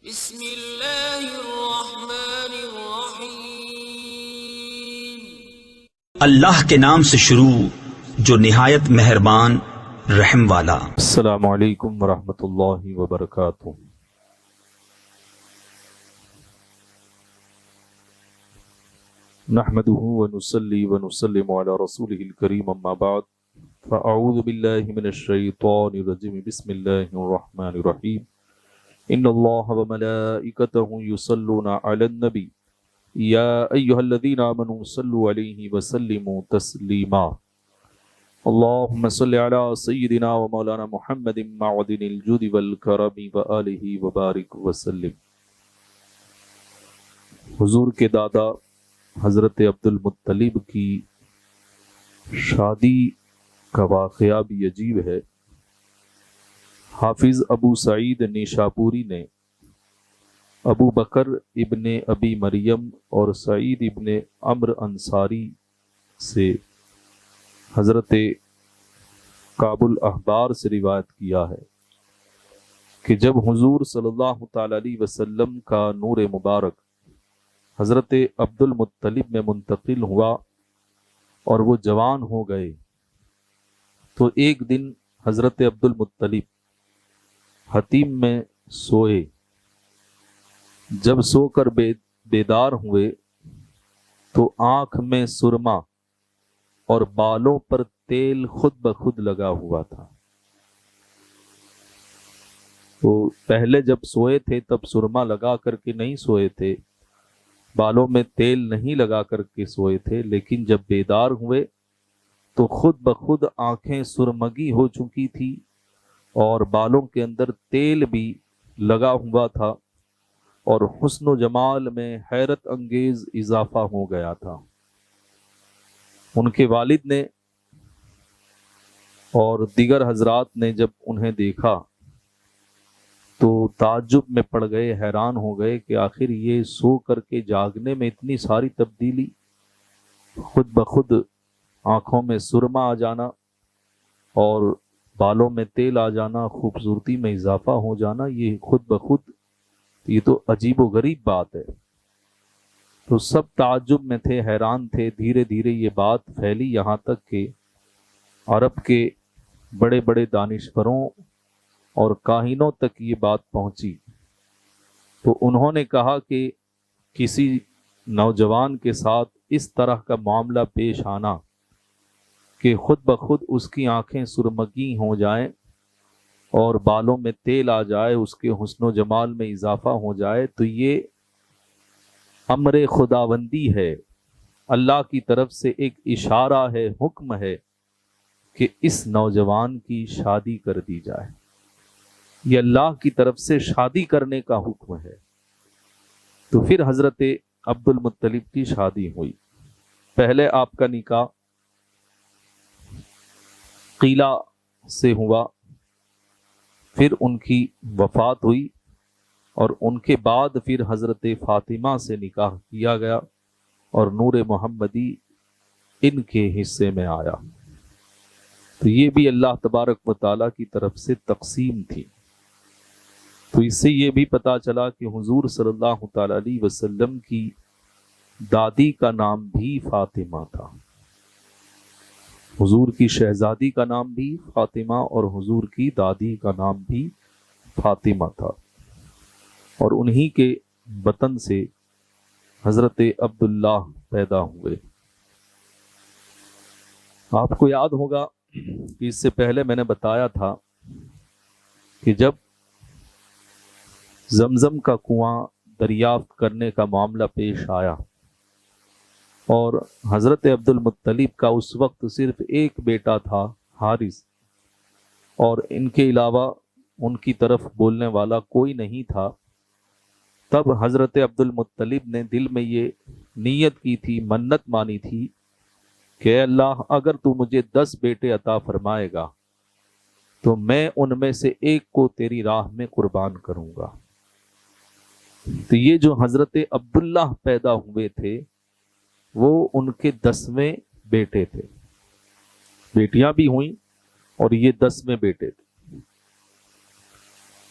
بسم اللہ الرحمن الرحیم۔ اللہ کے نام سے شروع جو نہایت مہربان رحم والا۔ السلام علیکم ورحمۃ اللہ وبرکاتہ۔ نحمده ونصلي ونسلم على رسوله الكريم اما بعد فاعوذ بالله من الشیطان الرجیم بسم اللہ الرحمن الرحیم ان اللہ وملائکته یصلون علی النبی یا ایہا الذین آمنوا صلوا علیہ وسلموا تسلیما اللہم صل علی سیدنا و مولانا محمد معدن الجود والکرم وآلہ وبارک وسلم۔ حضور کے دادا حضرت عبد المطلب کی شادی کا واقعہ بھی عجیب ہے۔ حافظ ابو سعید نیشاپوری نے ابو بکر ابن ابی مریم اور سعید ابن عمرو انصاری سے حضرت کعب الاحبار سے روایت کیا ہے کہ جب حضور صلی اللہ تعالی علیہ وسلم کا نور مبارک حضرت عبد المطلب میں منتقل ہوا اور وہ جوان ہو گئے تو ایک دن حضرت عبد المطلب حتیم میں سوئے۔ جب سو کر بیدار ہوئے تو آنکھ میں سرما اور بالوں پر تیل خود بخود لگا ہوا تھا۔ وہ پہلے جب سوئے تھے تب سرما لگا کر کے نہیں سوئے تھے، بالوں میں تیل نہیں لگا کر کے سوئے تھے، لیکن جب بیدار ہوئے تو خود بخود آنکھیں سرمگی ہو چکی تھی اور بالوں کے اندر تیل بھی لگا ہوا تھا اور حسن و جمال میں حیرت انگیز اضافہ ہو گیا تھا۔ ان کے والد نے اور دیگر حضرات نے جب انہیں دیکھا تو تعجب میں پڑ گئے، حیران ہو گئے کہ آخر یہ سو کر کے جاگنے میں اتنی ساری تبدیلی، خود بخود آنکھوں میں سرما آ جانا اور بالوں میں تیل آ جانا، خوبصورتی میں اضافہ ہو جانا، یہ خود بخود یہ تو عجیب و غریب بات ہے۔ تو سب تعجب میں تھے، حیران تھے۔ دھیرے دھیرے یہ بات پھیلی یہاں تک کہ عرب کے بڑے بڑے دانشوروں اور کاہنوں تک یہ بات پہنچی۔ تو انہوں نے کہا کہ کسی نوجوان کے ساتھ اس طرح کا معاملہ پیش آنا کہ خود بخود اس کی آنکھیں سرمگی ہو جائیں اور بالوں میں تیل آ جائے، اس کے حسن و جمال میں اضافہ ہو جائے، تو یہ امر خداوندی ہے، اللہ کی طرف سے ایک اشارہ ہے، حکم ہے کہ اس نوجوان کی شادی کر دی جائے۔ یہ اللہ کی طرف سے شادی کرنے کا حکم ہے۔ تو پھر حضرت عبد المطلب کی شادی ہوئی۔ پہلے آپ کا نکاح قیلہ سے ہوا، پھر ان کی وفات ہوئی اور ان کے بعد پھر حضرت فاطمہ سے نکاح کیا گیا اور نور محمدی ان کے حصے میں آیا۔ تو یہ بھی اللہ تبارک و تعالیٰ کی طرف سے تقسیم تھی۔ تو اس سے یہ بھی پتہ چلا کہ حضور صلی اللہ تعالی علیہ وسلم کی دادی کا نام بھی فاطمہ تھا، حضور کی شہزادی کا نام بھی فاطمہ اور حضور کی دادی کا نام بھی فاطمہ تھا، اور انہی کے بطن سے حضرت عبداللہ پیدا ہوئے۔ آپ کو یاد ہوگا کہ اس سے پہلے میں نے بتایا تھا کہ جب زمزم کا کنواں دریافت کرنے کا معاملہ پیش آیا اور حضرت عبد المطلب کا اس وقت صرف ایک بیٹا تھا حارث، اور ان کے علاوہ ان کی طرف بولنے والا کوئی نہیں تھا، تب حضرت عبد المطلب نے دل میں یہ نیت کی تھی، منت مانی تھی کہ اے اللہ اگر تو مجھے 10 بیٹے عطا فرمائے گا تو میں ان میں سے ایک کو تیری راہ میں قربان کروں گا۔ تو یہ جو حضرت عبداللہ پیدا ہوئے تھے وہ ان کے 10ویں بیٹے تھے، بیٹیاں بھی ہوئیں اور یہ 10ویں بیٹے تھے۔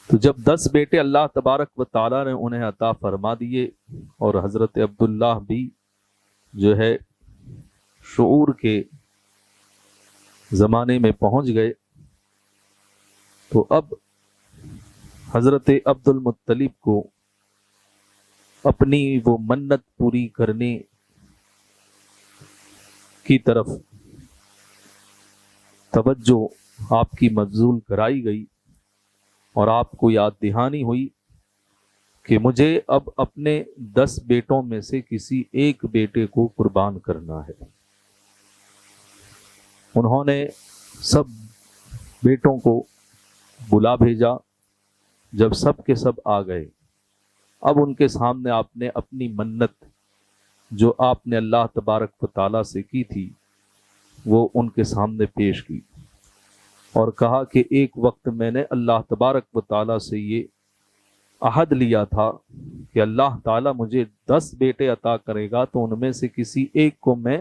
تو جب 10 بیٹے اللہ تبارک و تعالیٰ نے انہیں عطا فرما دیے اور حضرت عبداللہ بھی جو ہے شعور کے زمانے میں پہنچ گئے، تو اب حضرت عبد المطلب کو اپنی وہ منت پوری کرنے کی طرف توجہ آپ کی مبذول کرائی گئی، اور آپ کو یاد دہانی ہوئی کہ مجھے اب اپنے 10 بیٹوں میں سے کسی ایک بیٹے کو قربان کرنا ہے۔ انہوں نے سب بیٹوں کو بلا بھیجا، جب سب کے سب آ گئے، اب ان کے سامنے آپ نے اپنی منت جو آپ نے اللہ تبارک و تعالیٰ سے کی تھی وہ ان کے سامنے پیش کی، اور کہا کہ ایک وقت میں نے اللہ تبارک و تعالیٰ سے یہ عہد لیا تھا کہ اللہ تعالیٰ مجھے 10 بیٹے عطا کرے گا تو ان میں سے کسی ایک کو میں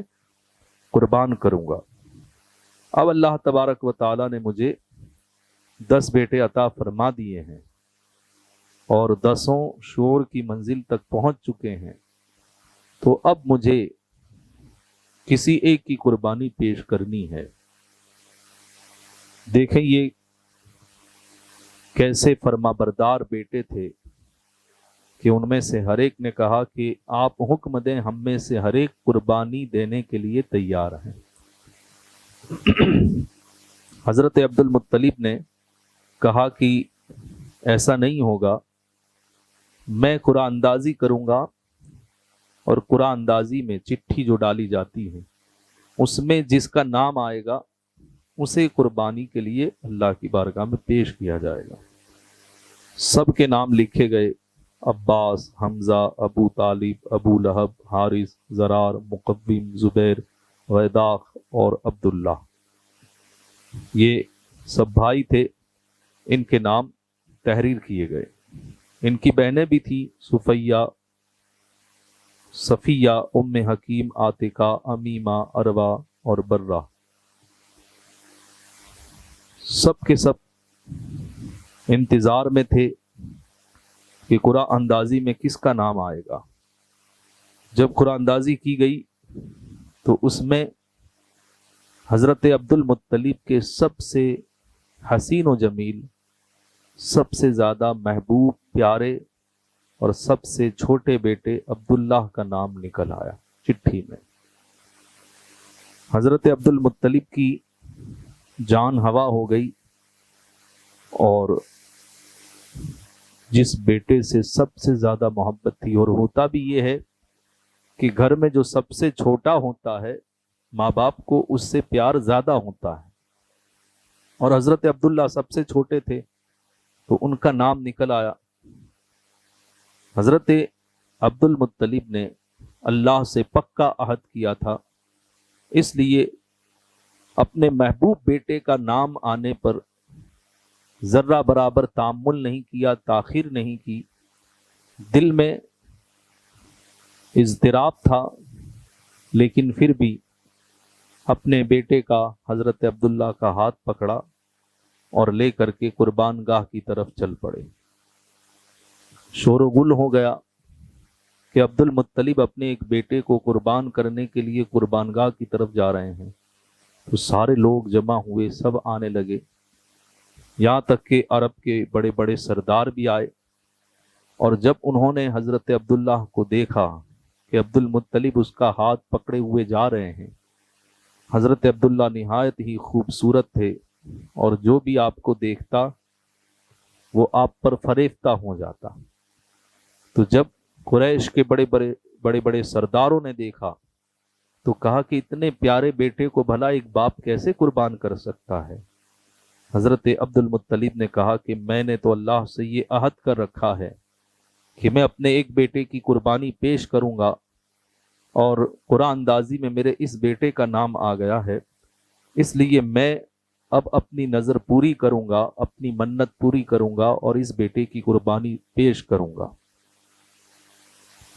قربان کروں گا۔ اب اللہ تبارک و تعالیٰ نے مجھے 10 بیٹے عطا فرما دیے ہیں اور 10 شعور کی منزل تک پہنچ چکے ہیں، تو اب مجھے کسی ایک کی قربانی پیش کرنی ہے۔ دیکھیں یہ کیسے فرما بردار بیٹے تھے کہ ان میں سے ہر ایک نے کہا کہ آپ حکم دیں، ہم میں سے ہر ایک قربانی دینے کے لیے تیار ہیں۔ حضرت عبد المطلب نے کہا کہ ایسا نہیں ہوگا، میں قرآن اندازی کروں گا، اور قرآن اندازی میں چٹھی جو ڈالی جاتی ہے اس میں جس کا نام آئے گا اسے قربانی کے لیے اللہ کی بارگاہ میں پیش کیا جائے گا۔ سب کے نام لکھے گئے، عباس، حمزہ، ابو طالب، ابو لہب، حارث، زرار، مقوم، زبیر، غیداق اور عبداللہ، یہ سب بھائی تھے، ان کے نام تحریر کیے گئے۔ ان کی بہنیں بھی تھیں، صفیہ، صفیہ، ام حکیم، عاتقہ، امیمہ، اروا اور برہ، سب کے سب انتظار میں تھے کہ قرآن اندازی میں کس کا نام آئے گا۔ جب قرآن اندازی کی گئی تو اس میں حضرت عبد المطلب کے سب سے حسین و جمیل، سب سے زیادہ محبوب، پیارے اور سب سے چھوٹے بیٹے عبداللہ کا نام نکل آیا چٹھی میں۔ حضرت عبد المطلب کی جان ہوا ہو گئی، اور جس بیٹے سے سب سے زیادہ محبت تھی، اور ہوتا بھی یہ ہے کہ گھر میں جو سب سے چھوٹا ہوتا ہے ماں باپ کو اس سے پیار زیادہ ہوتا ہے، اور حضرت عبداللہ سب سے چھوٹے تھے تو ان کا نام نکل آیا۔ حضرت عبد المطلب نے اللہ سے پکا عہد کیا تھا، اس لیے اپنے محبوب بیٹے کا نام آنے پر ذرہ برابر تامل نہیں کیا، تاخیر نہیں کی۔ دل میں اضطراب تھا، لیکن پھر بھی اپنے بیٹے کا، حضرت عبداللہ کا ہاتھ پکڑا اور لے کر کے قربان گاہ کی طرف چل پڑے۔ شور و گل ہو گیا کہ عبد المطلب اپنے ایک بیٹے کو قربان کرنے کے لیے قربان گاہ کی طرف جا رہے ہیں، تو سارے لوگ جمع ہوئے، سب آنے لگے، یہاں تک کہ عرب کے بڑے بڑے سردار بھی آئے، اور جب انہوں نے حضرت عبداللہ کو دیکھا کہ عبد المطلب اس کا ہاتھ پکڑے ہوئے جا رہے ہیں، حضرت عبداللہ نہایت ہی خوبصورت تھے، اور جو بھی آپ کو دیکھتا وہ آپ پر فریفتہ ہو جاتا۔ تو جب قریش کے بڑے بڑے سرداروں نے دیکھا تو کہا کہ اتنے پیارے بیٹے کو بھلا ایک باپ کیسے قربان کر سکتا ہے؟ حضرت عبد المطلب نے کہا کہ میں نے تو اللہ سے یہ عہد کر رکھا ہے کہ میں اپنے ایک بیٹے کی قربانی پیش کروں گا، اور قرآن اندازی میں میرے اس بیٹے کا نام آ گیا ہے، اس لیے میں اب اپنی نظر پوری کروں گا، اپنی منت پوری کروں گا اور اس بیٹے کی قربانی پیش کروں گا۔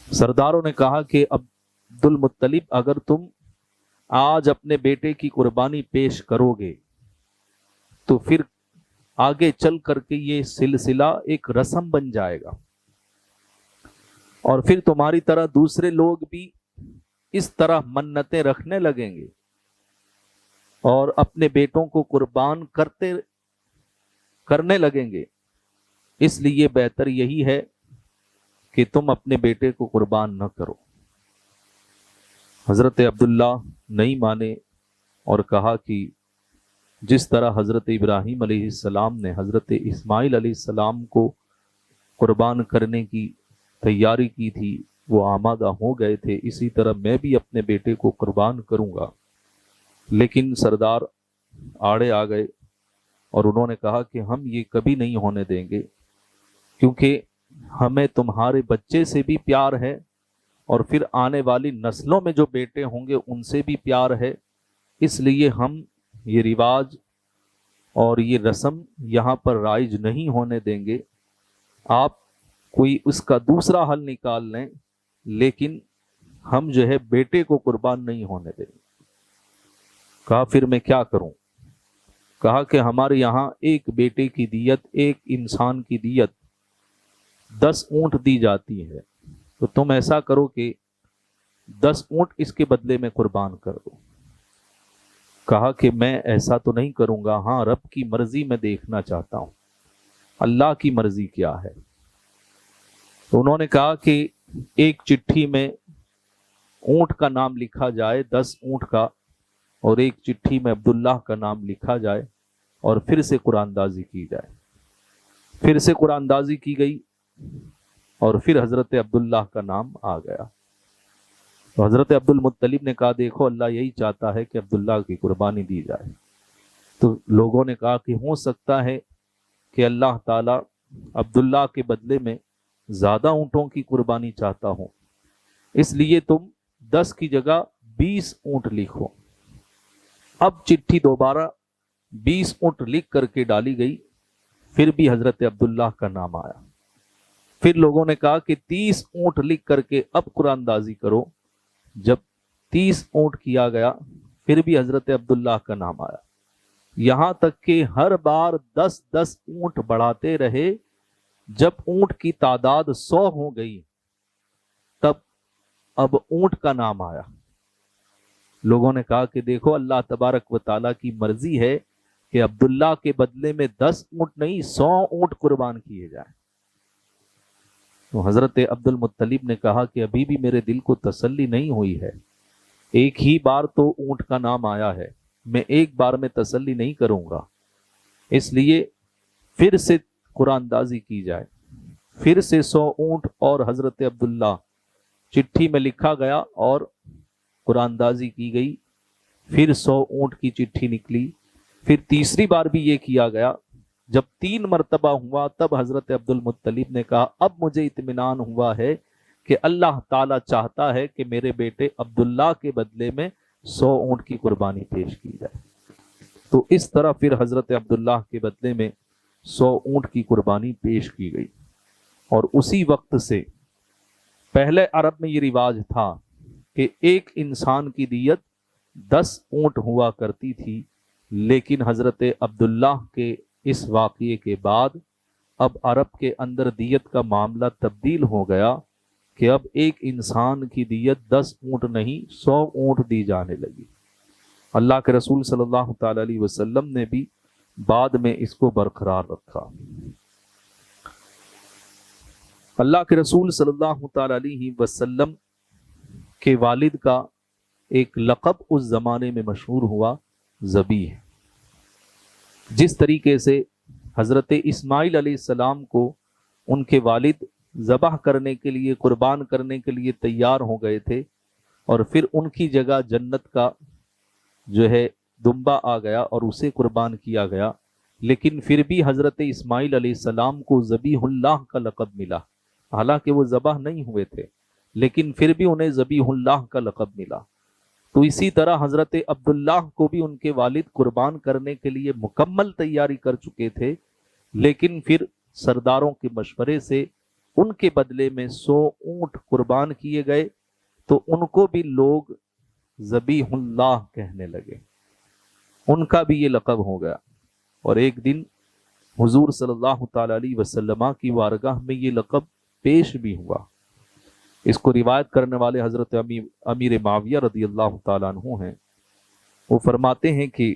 سرداروں نے کہا کہ عبد المطلب اگر تم آج اپنے بیٹے کی قربانی پیش کرو گے تو پھر آگے چل کر کے یہ سلسلہ ایک رسم بن جائے گا، اور پھر تمہاری طرح دوسرے لوگ بھی اس طرح منتیں رکھنے لگیں گے اور اپنے بیٹوں کو قربان کرنے لگیں گے۔ اس لیے بہتر یہی ہے کہ تم اپنے بیٹے کو قربان نہ کرو۔ حضرت عبداللہ نہیں مانے اور کہا کہ جس طرح حضرت ابراہیم علیہ السلام نے حضرت اسماعیل علیہ السلام کو قربان کرنے کی تیاری کی تھی، وہ آمادہ ہو گئے تھے، اسی طرح میں بھی اپنے بیٹے کو قربان کروں گا۔ لیکن سردار آڑے آ گئے اور انہوں نے کہا کہ ہم یہ کبھی نہیں ہونے دیں گے، کیونکہ ہمیں تمہارے بچے سے بھی پیار ہے اور پھر آنے والی نسلوں میں جو بیٹے ہوں گے ان سے بھی پیار ہے، اس لیے ہم یہ رواج اور یہ رسم یہاں پر رائج نہیں ہونے دیں گے۔ آپ کوئی اس کا دوسرا حل نکال لیں، لیکن ہم جو ہے بیٹے کو قربان نہیں ہونے دیں گے۔ کہا پھر میں کیا کروں؟ کہا کہ ہمارے یہاں ایک بیٹے کی دیت، ایک انسان کی دیت 10 اونٹ دی جاتی ہے، تو تم ایسا کرو کہ 10 اونٹ اس کے بدلے میں قربان کر دو۔ کہا کہ میں ایسا تو نہیں کروں گا، ہاں رب کی مرضی میں دیکھنا چاہتا ہوں، اللہ کی مرضی کیا ہے۔ تو انہوں نے کہا کہ ایک چٹھی میں اونٹ کا نام لکھا جائے، 10 اونٹ کا، اور ایک چٹھی میں عبداللہ کا نام لکھا جائے اور پھر سے قرآن دازی کی جائے۔ پھر سے قرآن دازی کی گئی اور پھر حضرت عبداللہ کا نام آ گیا۔ تو حضرت عبد المطلب نے کہا دیکھو اللہ یہی چاہتا ہے کہ عبداللہ کی قربانی دی جائے۔ تو لوگوں نے کہا کہ ہو سکتا ہے کہ اللہ تعالیٰ عبداللہ کے بدلے میں زیادہ اونٹوں کی قربانی چاہتا ہوں، اس لیے تم 10 کی جگہ 20 اونٹ لکھو۔ اب چٹھی دوبارہ 20 اونٹ لکھ کر کے ڈالی گئی، پھر بھی حضرت عبداللہ کا نام آیا۔ پھر لوگوں نے کہا کہ 30 اونٹ لکھ کر کے اب قرآن دازی کرو۔ جب 30 اونٹ کیا گیا پھر بھی حضرت عبداللہ کا نام آیا، یہاں تک کہ ہر بار 10 اونٹ بڑھاتے رہے۔ جب اونٹ کی تعداد 100 ہو گئی تب اب اونٹ کا نام آیا۔ لوگوں نے کہا کہ دیکھو اللہ تبارک و تعالیٰ کی مرضی ہے کہ عبداللہ کے بدلے میں 10 اونٹ نہیں 100 اونٹ قربان کیے جائیں۔ تو حضرت عبد المطلب نے کہا کہ ابھی بھی میرے دل کو تسلی نہیں ہوئی ہے، ایک ہی بار تو اونٹ کا نام آیا ہے، میں ایک بار میں تسلی نہیں کروں گا، اس لیے پھر سے قرآن دازی کی جائے۔ پھر سے 100 اونٹ اور حضرت عبداللہ چٹھی میں لکھا گیا اور قرآن دازی کی گئی۔ پھر 100 اونٹ کی چٹھی نکلی۔ پھر تیسری بار بھی یہ کیا گیا۔ جب 3 مرتبہ ہوا تب حضرت عبد المطلب نے کہا اب مجھے اطمینان ہوا ہے کہ اللہ تعالیٰ چاہتا ہے کہ میرے بیٹے عبداللہ کے بدلے میں 100 اونٹ کی قربانی پیش کی جائے۔ تو اس طرح پھر حضرت عبداللہ کے بدلے میں 100 اونٹ کی قربانی پیش کی گئی۔ اور اسی وقت سے پہلے عرب میں یہ رواج تھا کہ ایک انسان کی دیت 10 اونٹ ہوا کرتی تھی، لیکن حضرت عبداللہ کے اس واقعے کے بعد اب عرب کے اندر دیت کا معاملہ تبدیل ہو گیا کہ اب ایک انسان کی دیت 10 اونٹ نہیں 100 اونٹ دی جانے لگی۔ اللہ کے رسول صلی اللہ تعالی علیہ وسلم نے بھی بعد میں اس کو برقرار رکھا۔ اللہ کے رسول صلی اللہ تعالی علیہ وسلم کے والد کا ایک لقب اس زمانے میں مشہور ہوا ذبیح۔ جس طریقے سے حضرت اسماعیل علیہ السلام کو ان کے والد ذبح کرنے کے لیے قربان کرنے کے لیے تیار ہو گئے تھے، اور پھر ان کی جگہ جنت کا جو ہے دمبا آ گیا اور اسے قربان کیا گیا، لیکن پھر بھی حضرت اسماعیل علیہ السلام کو ذبیح اللہ کا لقب ملا۔ حالانکہ وہ ذبح نہیں ہوئے تھے لیکن پھر بھی انہیں ذبیح اللہ کا لقب ملا۔ تو اسی طرح حضرت عبداللہ کو بھی ان کے والد قربان کرنے کے لیے مکمل تیاری کر چکے تھے، لیکن پھر سرداروں کے مشورے سے ان کے بدلے میں 100 اونٹ قربان کیے گئے، تو ان کو بھی لوگ ذبیح اللہ کہنے لگے، ان کا بھی یہ لقب ہو گیا۔ اور ایک دن حضور صلی اللہ تعالی علیہ وسلم کی بارگاہ میں یہ لقب پیش بھی ہوا۔ اس کو روایت کرنے والے حضرت امیر معاویہ رضی اللہ تعالیٰ عنہ ہیں۔ وہ فرماتے ہیں کہ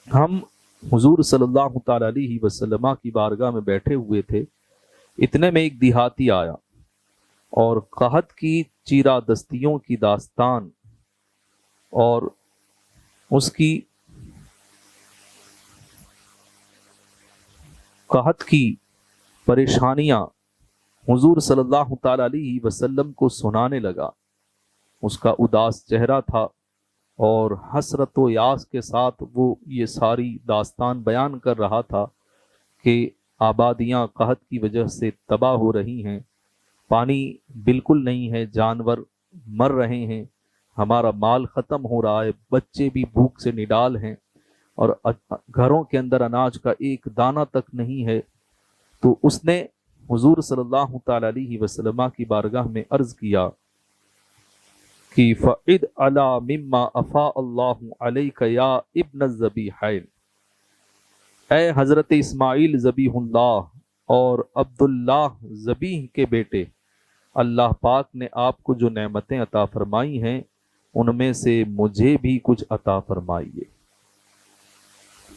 ہم حضور صلی اللہ تعالی علیہ وسلم کی بارگاہ میں بیٹھے ہوئے تھے، اتنے میں ایک دیہاتی آیا اور قحط کی چیرہ دستیوں کی داستان اور اس کی قحط کی پریشانیاں حضور صلی اللہ تعالی علیہ وسلم کو سنانے لگا۔ اس کا اداس چہرہ تھا اور حسرت و یاس کے ساتھ وہ یہ ساری داستان بیان کر رہا تھا کہ آبادیاں قحط کی وجہ سے تباہ ہو رہی ہیں، پانی بالکل نہیں ہے، جانور مر رہے ہیں، ہمارا مال ختم ہو رہا ہے، بچے بھی بھوک سے نڈال ہیں اور گھروں کے اندر اناج کا ایک دانہ تک نہیں ہے۔ تو اس نے حضور صلی اللہ تعالی علیہ وسلم کی بارگاہ میں عرض کیا کہ فَعِدْ عَلَى مِمَّا أَفَاءَ اللَّهُ عَلَيْكَ يَا ابْنَ الذَّبِيحَيْنِ، اے حضرت اسماعیل ذبیح اللہ اور عبداللہ ذبیح کے بیٹے، اللہ پاک نے آپ کو جو نعمتیں عطا فرمائی ہیں ان میں سے مجھے بھی کچھ عطا فرمائیے۔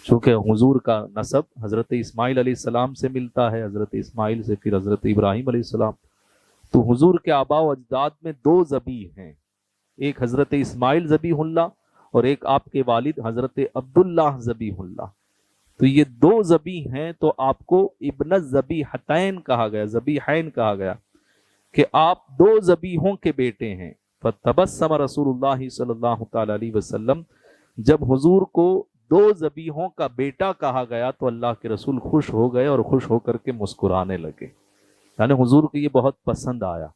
چونکہ حضور کا نسب حضرت اسماعیل علیہ السلام سے ملتا ہے، حضرت اسماعیل سے پھر حضرت ابراہیم علیہ السلام، تو حضور کے آباء و اجداد میں دو ذبیح ہیں، ایک حضرت اسماعیل ذبیح اللہ اور ایک آپ کے والد حضرت عبداللہ ذبیح اللہ۔ تو یہ دو ذبیح ہیں، تو آپ کو ابن الذبیحتین کہا گیا، ذبیحین کہا گیا کہ آپ دو ذبیحوں کے بیٹے ہیں۔ فتبسم رسول اللہ صلی اللہ تعالی علیہ وسلم، جب حضور کو دو ذبیحوں کا بیٹا کہا گیا تو اللہ کے رسول خوش ہو گئے اور خوش ہو کر کے مسکرانے لگے، یعنی حضور کو یہ بہت پسند آیا۔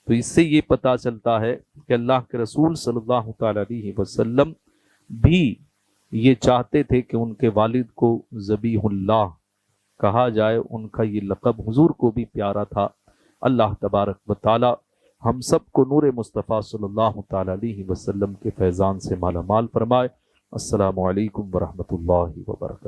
تو اس سے یہ پتہ چلتا ہے کہ اللہ کے رسول صلی اللہ تعالی علیہ وسلم بھی یہ چاہتے تھے کہ ان کے والد کو ذبیح اللہ کہا جائے، ان کا یہ لقب حضور کو بھی پیارا تھا۔ اللہ تبارک و تعالی ہم سب کو نور مصطفیٰ صلی اللہ تعالی علیہ وسلم کے فیضان سے مالا مال فرمائے۔ السلام علیکم ورحمۃ اللہ وبرکاتہ۔